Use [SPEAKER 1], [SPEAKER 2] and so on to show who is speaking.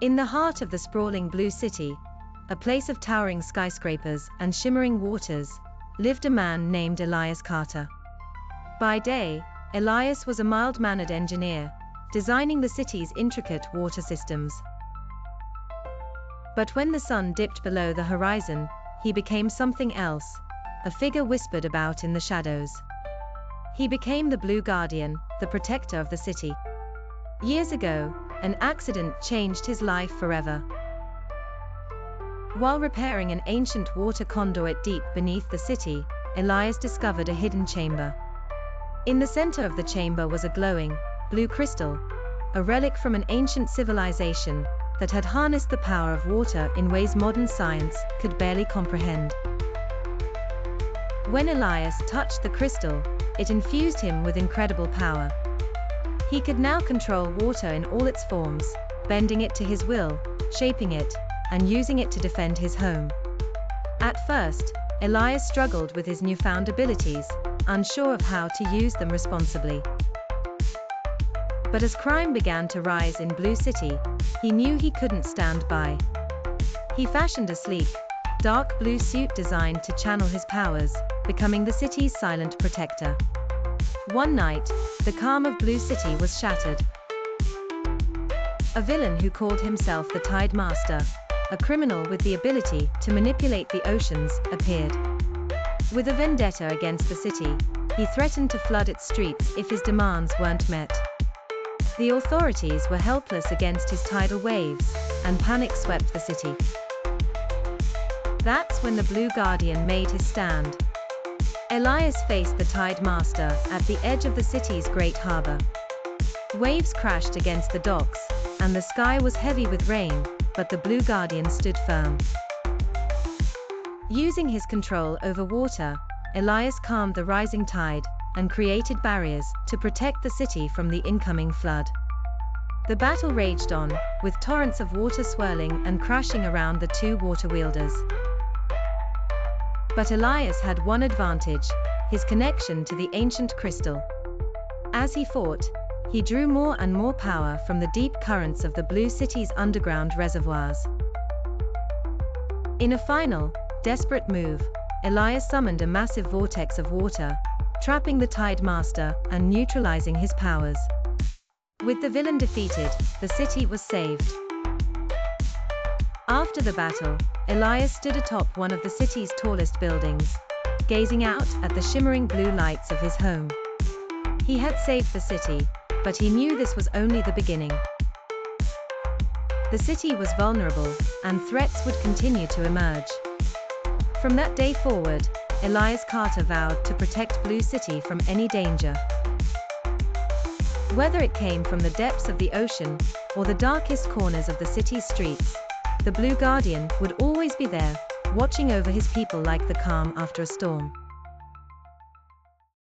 [SPEAKER 1] In the heart of the sprawling blue city, a place of towering skyscrapers and shimmering waters, lived a man named Elias Carter. By day, Elias was a mild-mannered engineer, designing the city's intricate water systems. But when the sun dipped below the horizon, he became something else, a figure whispered about in the shadows. He became the Blue Guardian, the protector of the city. Years ago, an accident changed his life forever. While repairing an ancient water conduit deep beneath the city, Elias discovered a hidden chamber. In the center of the chamber was a glowing, blue crystal, a relic from an ancient civilization that had harnessed the power of water in ways modern science could barely comprehend. When Elias touched the crystal, it infused him with incredible power. He could now control water in all its forms, bending it to his will, shaping it, and using it to defend his home. At first, Elias struggled with his newfound abilities, unsure of how to use them responsibly. But as crime began to rise in Blue City, he knew he couldn't stand by. He fashioned a sleek, dark blue suit designed to channel his powers, becoming the city's silent protector. One night, the calm of Blue City was shattered. A villain who called himself the Tide Master, a criminal with the ability to manipulate the oceans, appeared. With a vendetta against the city, he threatened to flood its streets if his demands weren't met. The authorities were helpless against his tidal waves, and panic swept the city. That's when the Blue Guardian made his stand. Elias faced the Tide Master at the edge of the city's great harbor. Waves crashed against the docks, and the sky was heavy with rain, but the Blue Guardian stood firm. Using his control over water, Elias calmed the rising tide and created barriers to protect the city from the incoming flood. The battle raged on, with torrents of water swirling and crashing around the two water wielders. But Elias had one advantage: his connection to the ancient crystal. As he fought, he drew more and more power from the deep currents of the Blue City's underground reservoirs. In a final, desperate move, Elias summoned a massive vortex of water, trapping the Tide Master and neutralizing his powers. With the villain defeated, the city was saved. After the battle, Elias stood atop one of the city's tallest buildings, gazing out at the shimmering blue lights of his home. He had saved the city, but he knew this was only the beginning. The city was vulnerable, and threats would continue to emerge. From that day forward, Elias Carter vowed to protect Blue City from any danger. Whether it came from the depths of the ocean or the darkest corners of the city's streets, the Blue Guardian would always be there, watching over his people like the calm after a storm.